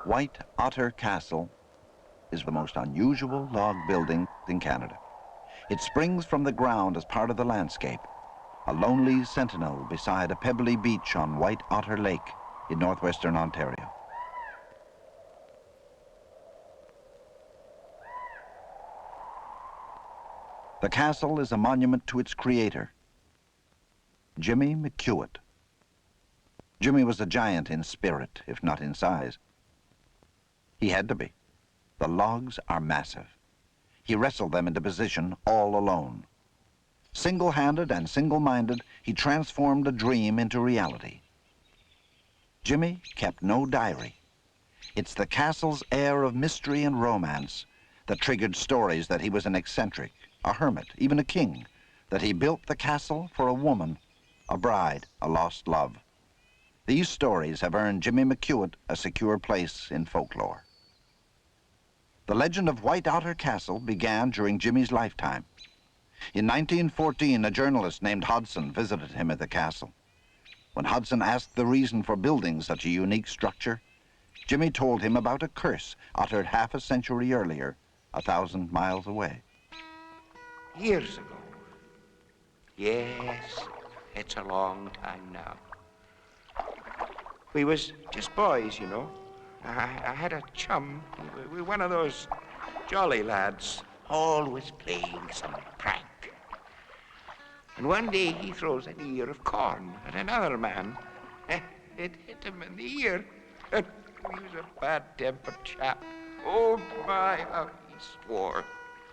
White Otter Castle is the most unusual log building in Canada. It springs from the ground as part of the landscape, a lonely sentinel beside a pebbly beach on White Otter Lake in northwestern Ontario. The castle is a monument to its creator, Jimmy McEwitt. Jimmy was a giant in spirit, if not in size. He had to be. The logs are massive. He wrestled them into position all alone. Single-handed and single-minded, he transformed a dream into reality. Jimmy kept no diary. It's the castle's air of mystery and romance that triggered stories that he was an eccentric, a hermit, even a king, that he built the castle for a woman, a bride, a lost love. These stories have earned Jimmy McEwitt a secure place in folklore. The legend of White Otter Castle began during Jimmy's lifetime. In 1914, a journalist named Hodson visited him at the castle. When Hodson asked the reason for building such a unique structure, Jimmy told him about a curse uttered half a century earlier, 1,000 miles away. Years ago. Yes, it's a long time now. We was just boys, you know. I had a chum, we were one of those jolly lads, always playing some prank. And one day he throws an ear of corn at another man. It hit him in the ear. And he was a bad-tempered chap. Oh my, how he swore.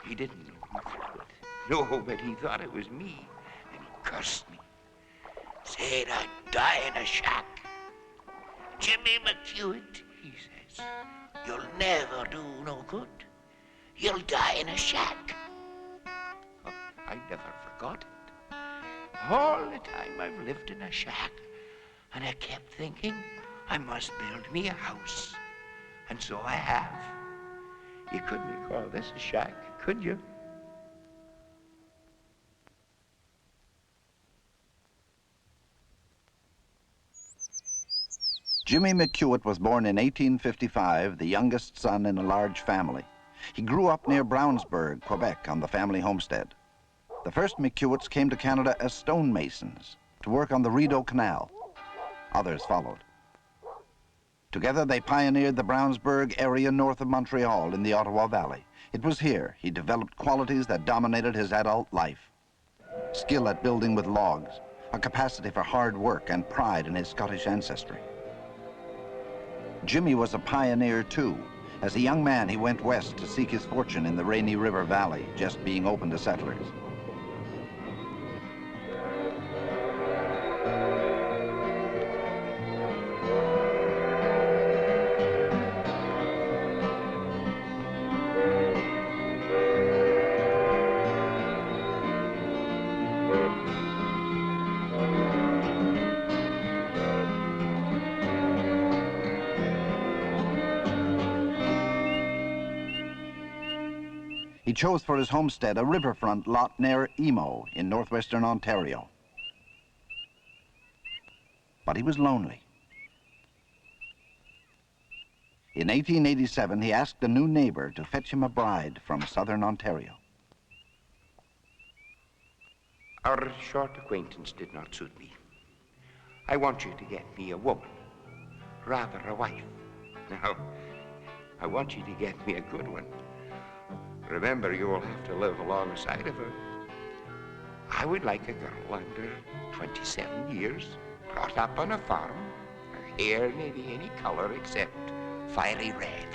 He didn't know who threw it. No, but he thought it was me, and he cursed me. Said I'd die in a shack. Jimmy McEwitt, he says, you'll never do no good. You'll die in a shack. Oh, I never forgot it. All the time I've lived in a shack, and I kept thinking I must build me a house. And so I have. You couldn't call this a shack, could you? Jimmy McEwitt was born in 1855, the youngest son in a large family. He grew up near Brownsburg, Quebec, on the family homestead. The first McEwitts came to Canada as stonemasons to work on the Rideau Canal. Others followed. Together, they pioneered the Brownsburg area north of Montreal in the Ottawa Valley. It was here he developed qualities that dominated his adult life. Skill at building with logs, a capacity for hard work, and pride in his Scottish ancestry. Jimmy was a pioneer too. As a young man, he went west to seek his fortune in the Rainy River Valley, just being open to settlers. He chose for his homestead a riverfront lot near Emo in northwestern Ontario. But he was lonely. In 1887, he asked a new neighbor to fetch him a bride from southern Ontario. Our short acquaintance did not suit me. I want you to get me a woman, rather a wife. Now, I want you to get me a good one. Remember, you will have to live alongside of her. I would like a girl under 27 years, brought up on a farm, her hair may be any color except fiery red,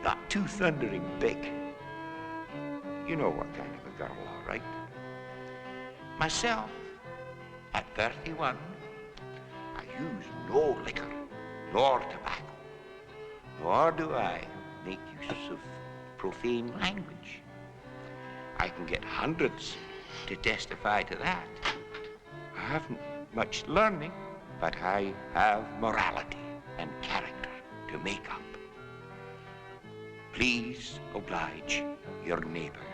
not too thundering big. You know what kind of a girl, all right? Myself, at 31, I use no liquor, nor tobacco, nor do I make use of profane language. I can get hundreds to testify to that. I haven't much learning, but I have morality and character to make up. Please oblige your neighbor,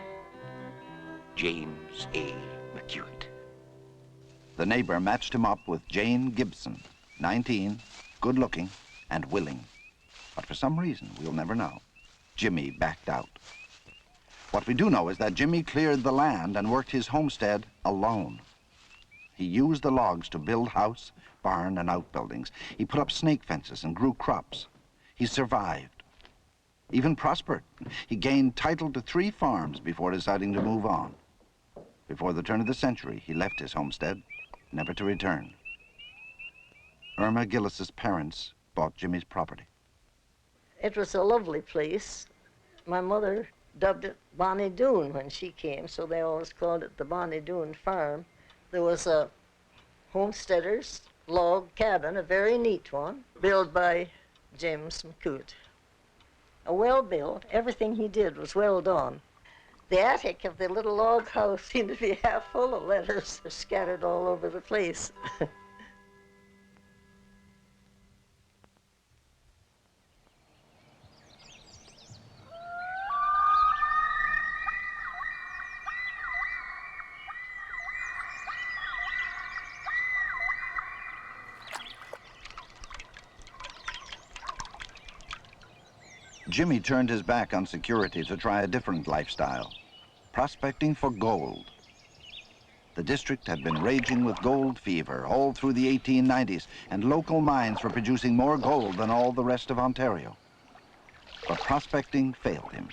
James A. McEwitt. The neighbor matched him up with Jane Gibson, 19, good-looking and willing. But for some reason, we'll never know, Jimmy backed out. What we do know is that Jimmy cleared the land and worked his homestead alone. He used the logs to build house, barn, and outbuildings. He put up snake fences and grew crops. He survived, even prospered. He gained title to 3 farms before deciding to move on. Before the turn of the century, he left his homestead, never to return. Irma Gillis's parents bought Jimmy's property. It was a lovely place. My mother dubbed it Bonnie Doon when she came, so they always called it the Bonnie Doon Farm. There was a homesteader's log cabin, a very neat one, built by James McCoot. A well built, everything he did was well done. The attic of the little log house seemed to be half full of letters scattered all over the place. Jimmy turned his back on security to try a different lifestyle, prospecting for gold. The district had been raging with gold fever all through the 1890s, and local mines were producing more gold than all the rest of Ontario. But prospecting failed him.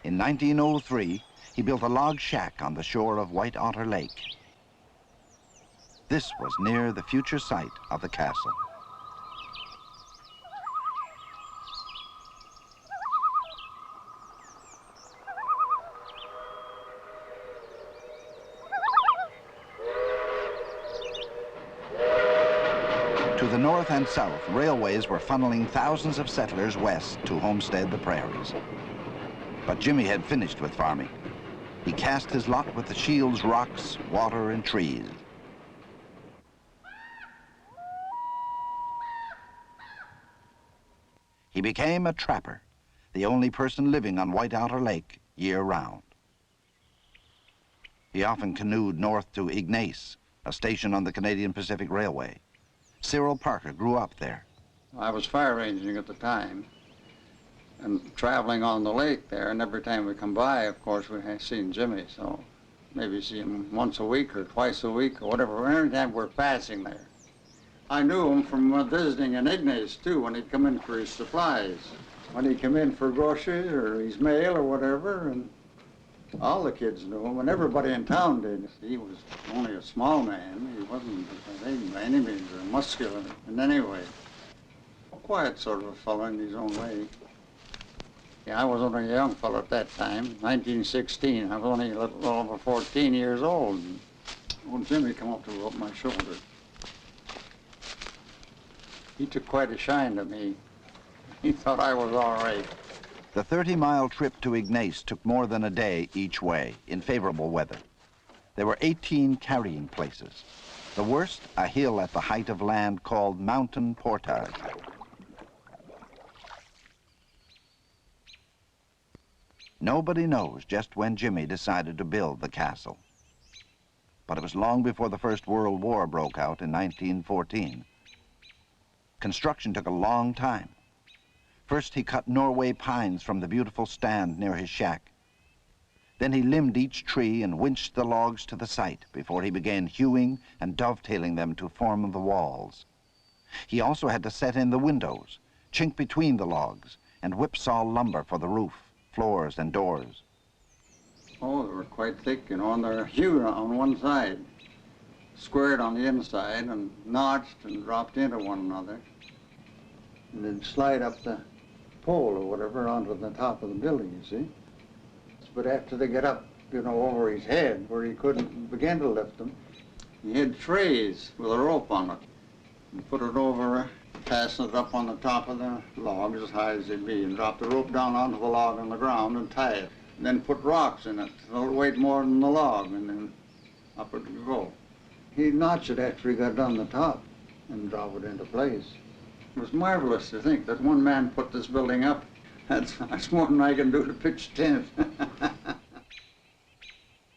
In 1903, he built a log shack on the shore of White Otter Lake. This was near the future site of the castle. To the north and south, railways were funneling thousands of settlers west to homestead the prairies. But Jimmy had finished with farming. He cast his lot with the Shields rocks, water, and trees. He became a trapper, the only person living on White Otter Lake year-round. He often canoed north to Ignace, a station on the Canadian Pacific Railway. Cyril Parker grew up there. I was fire ranging at the time and traveling on the lake there, and every time we come by, of course, we had seen Jimmy, so maybe see him once a week or twice a week or whatever, every time we're passing there. I knew him from visiting in Ignace, too, when he'd come in for his supplies. When he'd come in for groceries or his mail or whatever, and all the kids knew him, and everybody in town did. He was only a small man. He wasn't, I think, by any means muscular in any way. A quiet sort of a fellow in his own way. Yeah, I was only a young fellow at that time, 1916. I was only a little over 14 years old. And old Jimmy come up to rub my shoulder. He took quite a shine to me. He thought I was all right. The 30-mile trip to Ignace took more than a day each way in favorable weather. There were 18 carrying places. The worst, a hill at the height of land called Mountain Portage. Nobody knows just when Jimmy decided to build the castle. But it was long before the First World War broke out in 1914. Construction took a long time. First, he cut Norway pines from the beautiful stand near his shack. Then he limbed each tree and winched the logs to the site before he began hewing and dovetailing them to form the walls. He also had to set in the windows, chink between the logs, and whipsaw lumber for the roof, floors, and doors. Oh, they were quite thick, you know, and they're hewed on one side, squared on the inside and notched and dropped into one another. And then slide up the pole or whatever onto the top of the building, you see. But after they get up, you know, over his head, where he couldn't begin to lift them, he had trays with a rope on it. And put it over, fasten it up on the top of the log as high as they'd be, and drop the rope down onto the log on the ground and tie it. And then put rocks in it, so it'll weigh more than the log, and then up it would go. He'd notch it after he got done the top and drop it into place. It was marvelous to think that one man put this building up That's more than I can do to pitch a tent.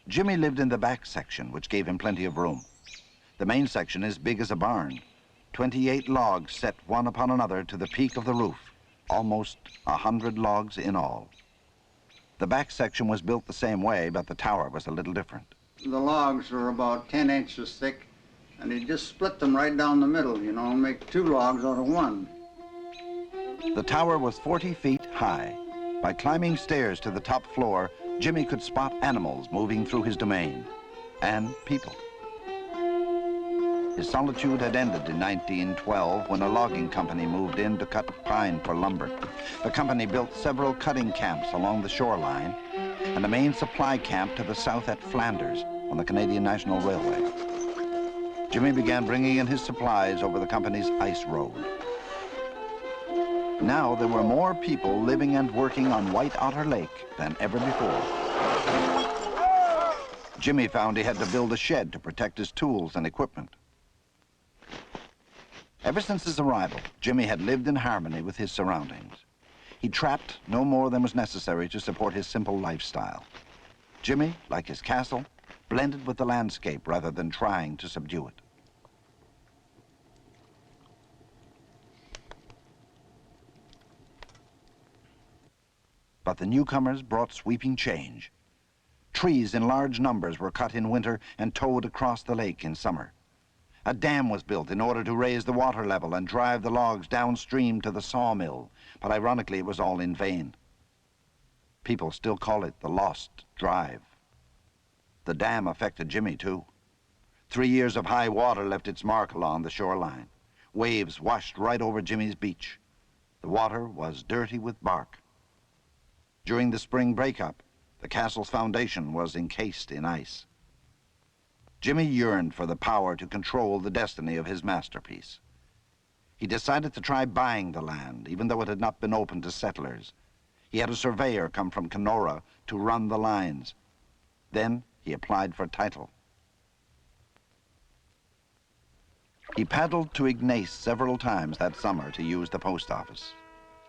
Jimmy lived in the back section, which gave him plenty of room. The main section is big as a barn. 28 logs set one upon another to the peak of the roof, almost 100 logs in all. The back section was built the same way, but the tower was a little different. The logs were about 10 inches thick, and he just split them right down the middle, you know, and make 2 logs out of 1. The tower was 40 feet high. By climbing stairs to the top floor, Jimmy could spot animals moving through his domain, and people. His solitude had ended in 1912 when a logging company moved in to cut pine for lumber. The company built several cutting camps along the shoreline and a main supply camp to the south at Flanders on the Canadian National Railway. Jimmy began bringing in his supplies over the company's ice road. Now there were more people living and working on White Otter Lake than ever before. Jimmy found he had to build a shed to protect his tools and equipment. Ever since his arrival, Jimmy had lived in harmony with his surroundings. He trapped no more than was necessary to support his simple lifestyle. Jimmy, like his castle, blended with the landscape rather than trying to subdue it. But the newcomers brought sweeping change. Trees in large numbers were cut in winter and towed across the lake in summer. A dam was built in order to raise the water level and drive the logs downstream to the sawmill, but ironically it was all in vain. People still call it the Lost Drive. The dam affected Jimmy too. 3 years of high water left its mark along the shoreline. Waves washed right over Jimmy's beach. The water was dirty with bark. During the spring breakup, the castle's foundation was encased in ice. Jimmy yearned for the power to control the destiny of his masterpiece. He decided to try buying the land, even though it had not been open to settlers. He had a surveyor come from Kenora to run the lines. Then he applied for title. He paddled to Ignace several times that summer to use the post office.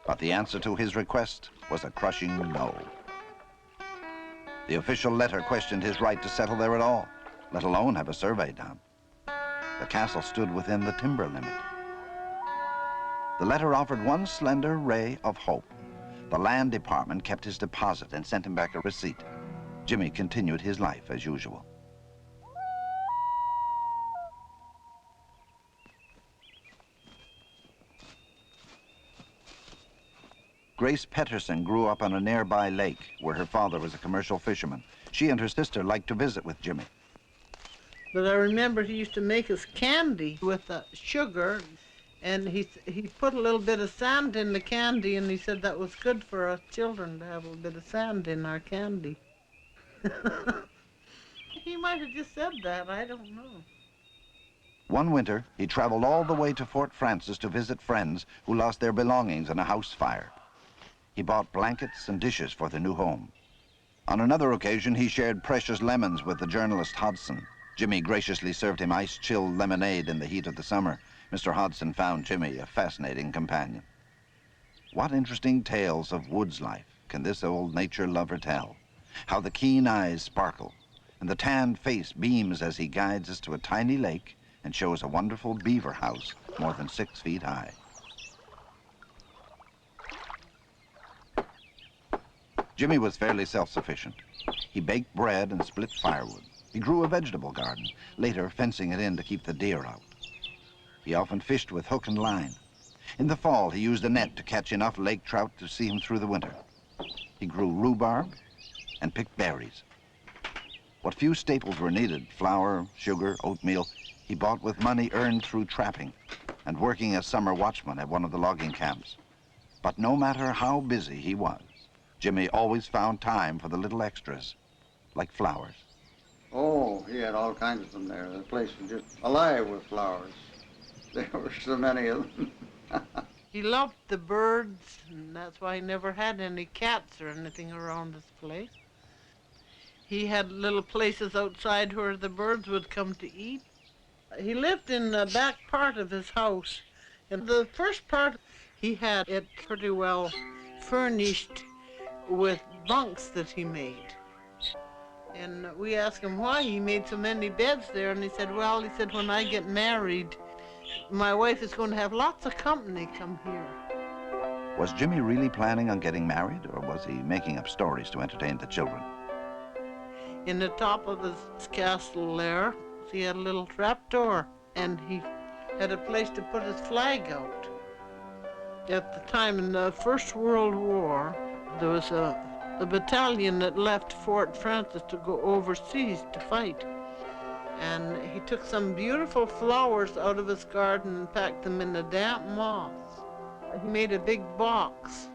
But the answer to his request was a crushing no. The official letter questioned his right to settle there at all, let alone have a survey done. The castle stood within the timber limit. The letter offered one slender ray of hope. The land department kept his deposit and sent him back a receipt. Jimmy continued his life as usual. Grace Petterson grew up on a nearby lake where her father was a commercial fisherman. She and her sister liked to visit with Jimmy. But I remember he used to make us candy with sugar, and he put a little bit of sand in the candy, and he said that was good for us children to have a bit of sand in our candy. He might have just said that, I don't know. One winter, he traveled all the way to Fort Frances to visit friends who lost their belongings in a house fire. He bought blankets and dishes for the new home. On another occasion, he shared precious lemons with the journalist Hodson. Jimmy graciously served him ice-chilled lemonade in the heat of the summer. Mr. Hodson found Jimmy a fascinating companion. What interesting tales of woods life can this old nature lover tell? How the keen eyes sparkle and the tanned face beams as he guides us to a tiny lake and shows a wonderful beaver house more than 6 feet high. Jimmy was fairly self-sufficient. He baked bread and split firewood. He grew a vegetable garden, later fencing it in to keep the deer out. He often fished with hook and line. In the fall, he used a net to catch enough lake trout to see him through the winter. He grew rhubarb and picked berries. What few staples were needed, flour, sugar, oatmeal, he bought with money earned through trapping and working as summer watchman at one of the logging camps. But no matter how busy he was, Jimmy always found time for the little extras, like flowers. Oh, he had all kinds of them there. The place was just alive with flowers. There were so many of them. He loved the birds, and that's why he never had any cats or anything around this place. He had little places outside where the birds would come to eat. He lived in the back part of his house. In the first part, he had it pretty well furnished with bunks that he made. And we asked him why he made so many beds there, and he said, well, he said, when I get married, my wife is going to have lots of company come here. Was Jimmy really planning on getting married, or was he making up stories to entertain the children? In the top of his castle there, he had a little trap door, and he had a place to put his flag out. At the time in the First World War, there was a battalion that left Fort Francis to go overseas to fight. And he took some beautiful flowers out of his garden and packed them in the damp moss. He made a big box,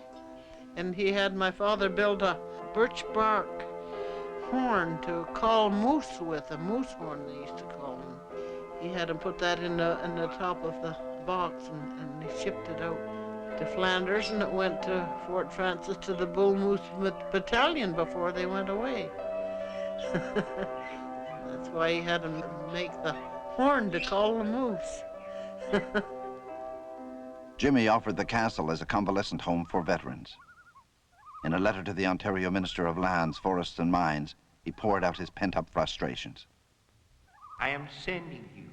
and he had my father build a birch bark horn to call moose with, a moose horn they used to call them. He had him put that in the top of the box, and he shipped it out to Flanders, and it went to Fort Francis to the Bull Moose Battalion before they went away. That's why he had him make the horn to call the moose. Jimmy offered the castle as a convalescent home for veterans. In a letter to the Ontario Minister of Lands, Forests and Mines, he poured out his pent-up frustrations. I am sending you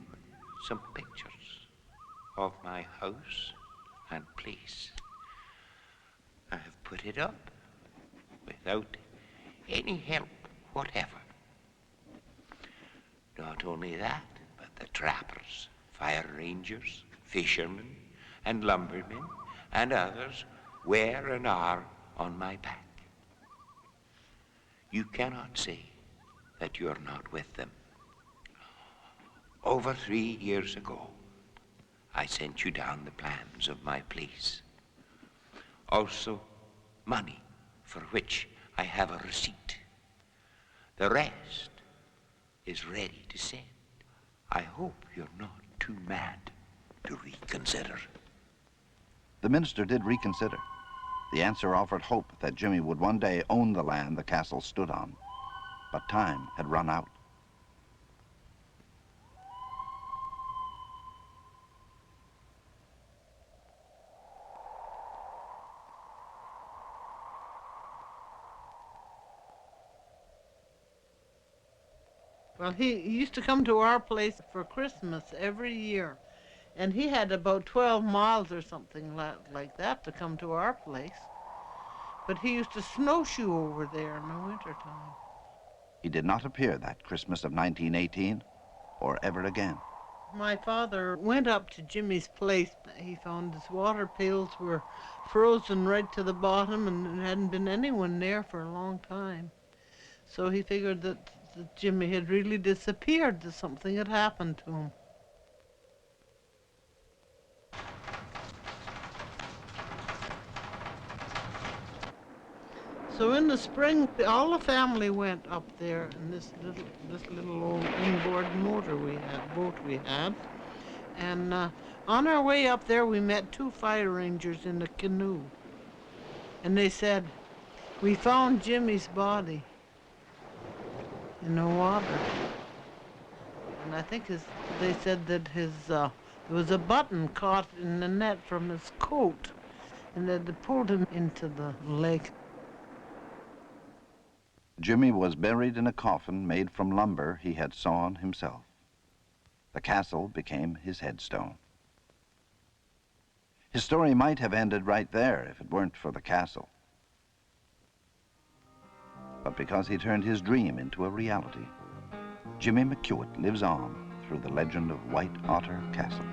some pictures of my house and place. I have put it up without any help whatever. Not only that, but the trappers, fire rangers, fishermen, and lumbermen, and others were and are on my back. You cannot say that you're not with them. Over 3 years ago, I sent you down the plans of my place. Also, money for which I have a receipt. The rest is ready to send. I hope you're not too mad to reconsider. The minister did reconsider. The answer offered hope that Jimmy would one day own the land the castle stood on. But time had run out. Well, he used to come to our place for Christmas every year. And he had about 12 miles or something like that to come to our place. But he used to snowshoe over there in the wintertime. He did not appear that Christmas of 1918, or ever again. My father went up to Jimmy's place. He found his water pails were frozen right to the bottom, and there hadn't been anyone there for a long time. So he figured that Jimmy had really disappeared, that something had happened to him. So in the spring, all the family went up there in this little old inboard boat we had. And on our way up there, we met 2 fire rangers in a canoe. And they said, we found Jimmy's body in the water. And I think they said that there was a button caught in the net from his coat, and that they pulled him into the lake. Jimmy was buried in a coffin made from lumber he had sawn himself. The castle became his headstone. His story might have ended right there if it weren't for the castle. But because he turned his dream into a reality, Jimmy McEwitt lives on through the legend of White Otter Castle.